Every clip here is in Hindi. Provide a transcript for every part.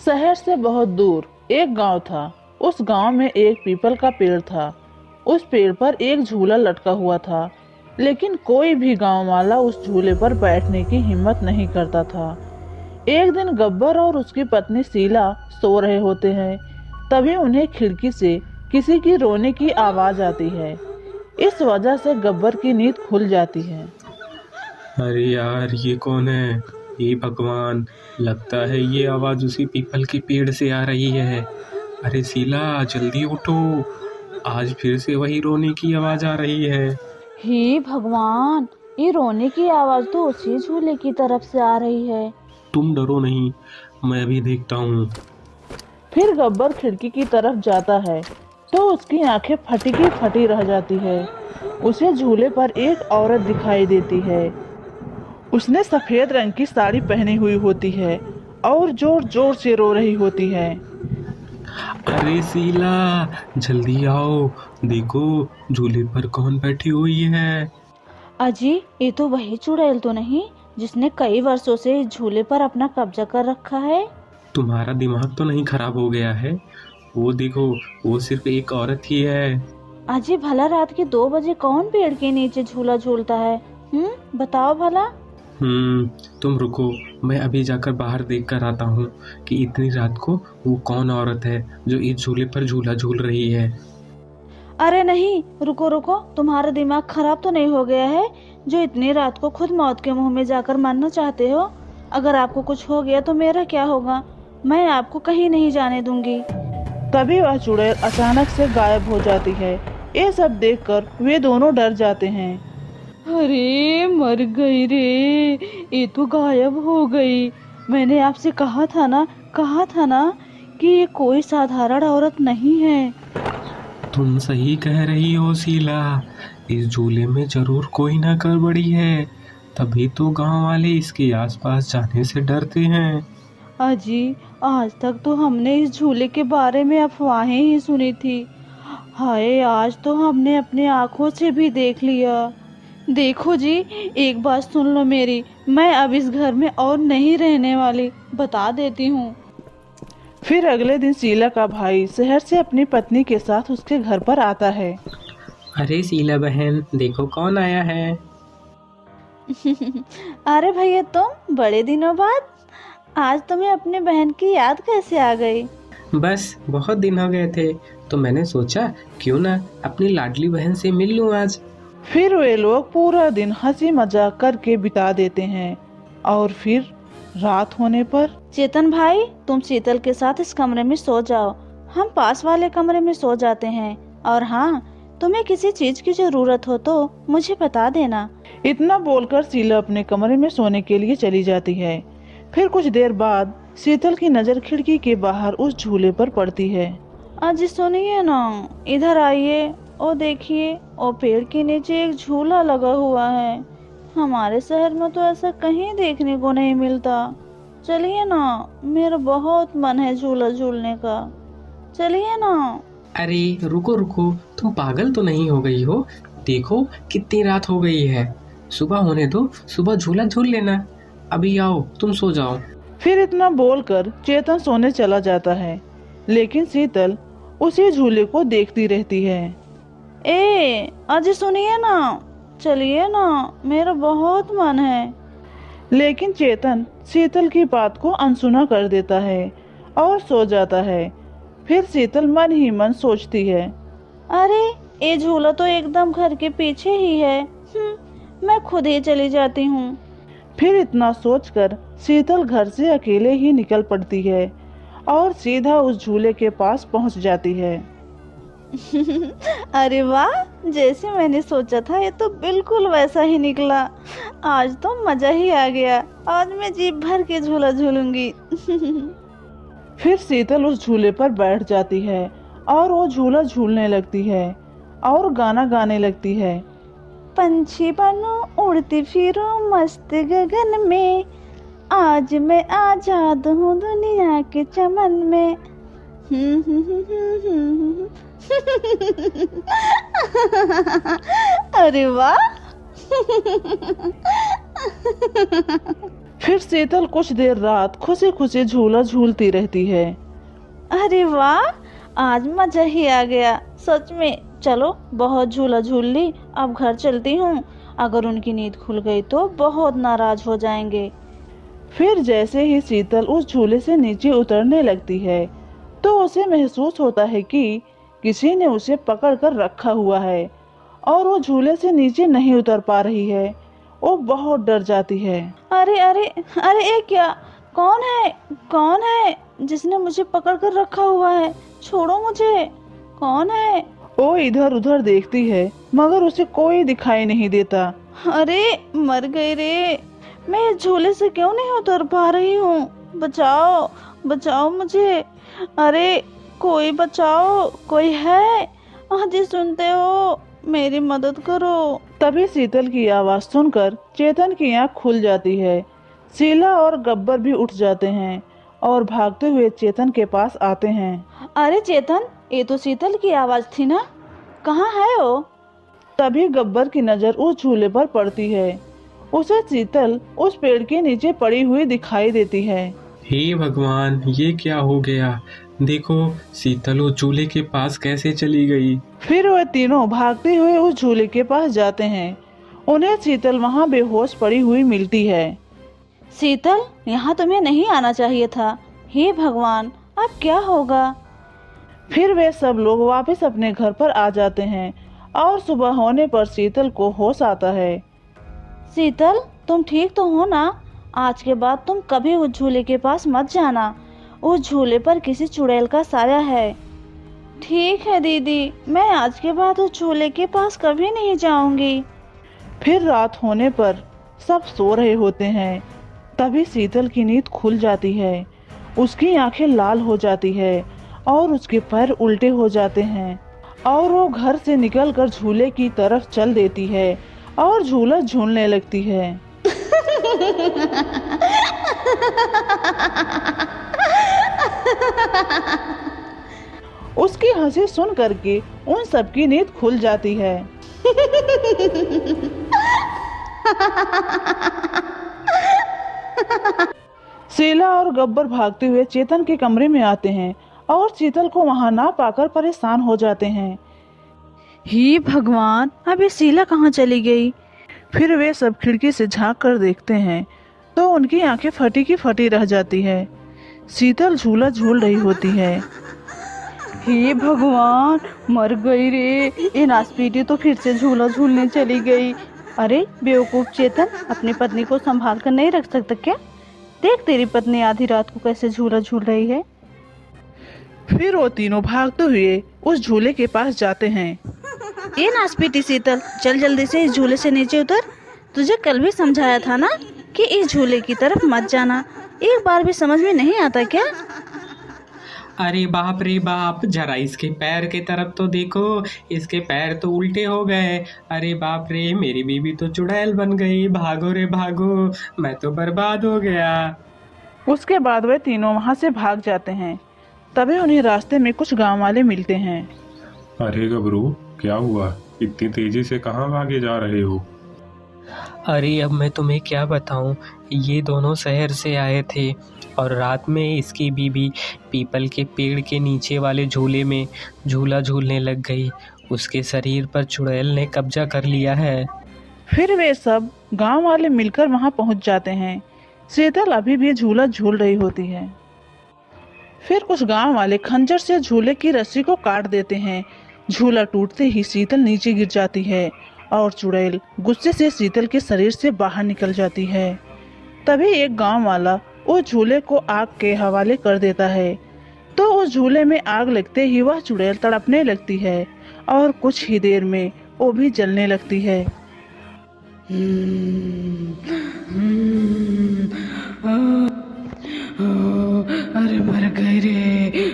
शहर से बहुत दूर एक गांव था। उस गांव में एक पीपल का पेड़ था। उस पेड़ पर एक झूला लटका हुआ था, लेकिन कोई भी गांव वाला उस झूले पर बैठने की हिम्मत नहीं करता था। एक दिन गब्बर और उसकी पत्नी शीला सो रहे होते हैं। तभी उन्हें खिड़की से किसी की रोने की आवाज आती है। इस वजह से गब्बर की नींद खुल जाती है। अरे यार, ये कौन है? हे भगवान, लगता है ये आवाज उसी पीपल के पेड़ से आ रही है। अरे शीला, जल्दी उठो, आज फिर से वही रोने की आवाज आ रही है। हे भगवान, ये रोने की आवाज तो उसी झूले की तरफ से आ रही है। तुम डरो नहीं, मैं भी देखता हूँ। फिर गब्बर खिड़की की तरफ जाता है तो उसकी आंखें फटी की फटी रह जाती है। उसे झूले पर एक औरत दिखाई देती है। उसने सफेद रंग की साड़ी पहनी हुई होती है और जोर जोर से रो रही होती है। अरे शीला, जल्दी आओ, देखो झूले पर कौन बैठी हुई है। अजी, ये तो वही चुड़ैल तो नहीं जिसने कई वर्षों से इस झूले पर अपना कब्जा कर रखा है? तुम्हारा दिमाग तो नहीं खराब हो गया है? वो देखो, वो सिर्फ एक औरत ही है। अजी, भला रात के 2 बजे कौन पेड़ के नीचे झूला झूलता है? बताओ भला। तुम रुको, मैं अभी जाकर बाहर देख कर आता हूँ कि इतनी रात को वो कौन औरत है जो इस झूले पर झूला झूल रही है। अरे नहीं, रुको रुको, तुम्हारा दिमाग खराब तो नहीं हो गया है जो इतनी रात को खुद मौत के मुंह में जाकर मरना चाहते हो? अगर आपको कुछ हो गया तो मेरा क्या होगा? मैं आपको कहीं नहीं जाने दूंगी। तभी वह चुड़ैल अचानक से गायब हो जाती है। ये सब देखकर वे दोनों डर जाते हैं। अरे मर गई रे, ये तो गायब हो गई। मैंने आपसे कहा था ना कि ये कोई साधारण औरत नहीं है। तुम सही कह रही हो शीला, इस झूले में जरूर कोई ना गड़बड़ी है, तभी तो गांव वाले इसके आसपास जाने से डरते हैं। अजी, आज तक तो हमने इस झूले के बारे में अफवाहें ही सुनी थी। हाय, आज तो हमने अपनी आंखों से भी देख लिया। देखो जी, एक बात सुन लो मेरी, मैं अब इस घर में और नहीं रहने वाली, बता देती हूँ। फिर अगले दिन शीला का भाई शहर से अपनी पत्नी के साथ उसके घर पर आता है। अरे शीला बहन, देखो कौन आया है। अरे भैया, तुम बड़े दिनों बाद आज तुम्हें अपनी बहन की याद कैसे आ गई? बस बहुत दिन हो गए थे तो मैंने सोचा क्यों ना अपनी लाडली बहन से मिल लूं आज। फिर वे लोग पूरा दिन हंसी मजाक करके बिता देते हैं और फिर रात होने पर चेतन भाई, तुम शीतल के साथ इस कमरे में सो जाओ, हम पास वाले कमरे में सो जाते हैं। और हाँ, तुम्हें किसी चीज की जरूरत हो तो मुझे बता देना। इतना बोलकर शीला अपने कमरे में सोने के लिए चली जाती है। फिर कुछ देर बाद शीतल की नजर खिड़की के बाहर उस झूले पर पड़ती है। अजी सुनिए ना, इधर आइए। ओ देखिए, ओ पेड़ के नीचे एक झूला लगा हुआ है। हमारे शहर में तो ऐसा कहीं देखने को नहीं मिलता। चलिए ना, मेरा बहुत मन है झूला झूलने का। चलिए ना। अरे रुको रुको, तुम पागल तो नहीं हो गई हो? देखो कितनी रात हो गई है, सुबह होने दो, सुबह झूला झूल लेना। अभी आओ, तुम सो जाओ। फिर इतना बोलकर चेतन सोने चला जाता है, लेकिन शीतल उसी झूले को देखती रहती है। अजी सुनिए ना, चलिए ना, मेरा बहुत मन है। लेकिन चेतन शीतल की बात को अनसुना कर देता है और सो जाता है। फिर शीतल मन ही मन सोचती है, अरे ये झूला तो एकदम घर के पीछे ही है। मैं खुद ही चली जाती हूँ। फिर इतना सोचकर शीतल घर से अकेले ही निकल पड़ती है और सीधा उस झूले के पास पहुंच जाती है। अरे वाह, जैसे मैंने सोचा था ये तो बिल्कुल वैसा ही निकला। आज तो मजा ही आ गया। आज मैं जी भर के झूला झूलूंगी। फिर शीतल उस झूले पर बैठ जाती है और वो झूला झूलने लगती है और गाना गाने लगती है। पंछी बनो, उड़ती फिरूं मस्त गगन में, आज मैं आजाद हूँ दुनिया के चमन में। अरे वाह। फिर शीतल कुछ देर रात खुशी खुशी झूला झूलती रहती है। अरे वाह, आज मजा ही आ गया सच में। चलो बहुत झूला झूल ली, अब घर चलती हूँ। अगर उनकी नींद खुल गई तो बहुत नाराज हो जाएंगे। फिर जैसे ही शीतल उस झूले से नीचे उतरने लगती है तो उसे महसूस होता है कि किसी ने उसे पकड़ कर रखा हुआ है और वो झूले से नीचे नहीं उतर पा रही है। वो बहुत डर जाती है। अरे अरे अरे, ये क्या? कौन है जिसने मुझे पकड़ कर रखा हुआ है? छोड़ो मुझे, कौन है? वो इधर उधर देखती है मगर उसे कोई दिखाई नहीं देता। अरे मर गई रे, मैं इस झूले से क्यों नहीं उतर पा रही हूँ? बचाओ बचाओ मुझे, अरे कोई बचाओ, कोई है? आजी सुनते हो, मेरी मदद करो। तभी शीतल की आवाज सुनकर चेतन की आंख खुल जाती है। शीला और गब्बर भी उठ जाते हैं और भागते हुए चेतन के पास आते हैं। अरे चेतन, ये तो शीतल की आवाज थी ना, कहाँ है वो? तभी गब्बर की नजर उस झूले पर पड़ती है। उसे शीतल उस पेड़ के नीचे पड़ी हुई दिखाई देती है। हे भगवान, ये क्या हो गया? देखो शीतल उस झूले के पास कैसे चली गई। फिर वे तीनों भागते हुए उस झूले के पास जाते हैं। उन्हें शीतल वहाँ बेहोश पड़ी हुई मिलती है। शीतल, यहाँ तुम्हें नहीं आना चाहिए था। हे भगवान, अब क्या होगा? फिर वे सब लोग वापस अपने घर पर आ जाते हैं और सुबह होने पर शीतल को होश आता है। शीतल, तुम ठीक तो हो ना? आज के बाद तुम कभी उस झूले के पास मत जाना। उस झूले पर किसी चुड़ैल का साया है। ठीक है दीदी, मैं आज के बाद उस झूले के पास कभी नहीं जाऊंगी। फिर रात होने पर सब सो रहे होते हैं। तभी शीतल की नींद खुल जाती है। उसकी आंखें लाल हो जाती है और उसके पैर उल्टे हो जाते हैं और वो घर से निकलकर झूले की तरफ चल देती है और झूला झूलने लगती है। उसकी हंसी सुन करके उन सबकी नींद खुल जाती है। शीला और गब्बर भागते हुए चेतन के कमरे में आते हैं और शीतल को वहां ना पाकर परेशान हो जाते हैं। हे भगवान, अब ये शीला कहाँ चली गई? फिर वे सब खिड़की से झांक कर देखते हैं तो उनकी आंखें फटी की फटी रह जाती है। शीतल झूला झूल रही होती है। हे भगवान, मर गई रे, ये नासपीटी तो फिर से झूला झूलने चली गई। अरे बेवकूफ चेतन, अपनी पत्नी को संभाल कर नहीं रख सकता क्या? देख तेरी पत्नी आधी रात को कैसे झूला झूल रही है। फिर वो तीनों भागते हुए उस झूले के पास जाते हैं। ये नासपीटी शीतल, चल जल्दी से इस झूले से नीचे उतर। तुझे कल भी समझाया था ना कि इस झूले की तरफ मत जाना। एक बार भी समझ में नहीं आता क्या? अरे बाप रे बाप, जरा इसके पैर के तरफ तो देखो, इसके पैर तो उल्टे हो गए। अरे बाप रे, मेरी बीवी तो चुड़ैल बन गई। भागो रे भागो, मैं तो बर्बाद हो गया। उसके बाद वे तीनों वहां से भाग जाते हैं। तभी उन्हें रास्ते में कुछ गांव वाले मिलते हैं। अरे गबरू, क्या हुआ? इतनी तेजी से कहाँ भागे जा रहे हो? अरे अब मैं तुम्हें क्या बताऊं, ये दोनों शहर से आए थे और रात में इसकी बीवी पीपल के पेड़ के नीचे वाले झूले में झूला झूलने लग गई। उसके शरीर पर चुड़ैल ने कब्जा कर लिया है। फिर वे सब गांव वाले मिलकर वहां पहुंच जाते हैं। शीतल अभी भी झूला झूल रही होती है। फिर कुछ गांव वाले खंजर से झूले की रस्सी को काट देते हैं। झूला टूटते ही शीतल नीचे गिर जाती है और चुड़ैल गुस्से से शीतल के शरीर से बाहर निकल जाती है। तभी एक गांव वाला उस झूले को आग के हवाले कर देता है तो उस झूले में आग लगते ही वह चुड़ैल तड़पने लगती है और कुछ ही देर में वो भी जलने लगती है। अरे मर गई रे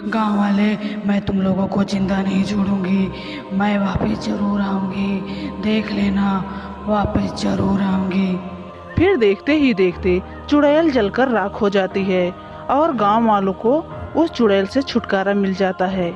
गाँव वाले, मैं तुम लोगों को जिंदा नहीं छोड़ूंगी। मैं वापस जरूर आऊंगी, देख लेना, वापस जरूर आऊंगी। फिर देखते ही देखते चुड़ैल जलकर राख हो जाती है और गांव वालों को उस चुड़ैल से छुटकारा मिल जाता है।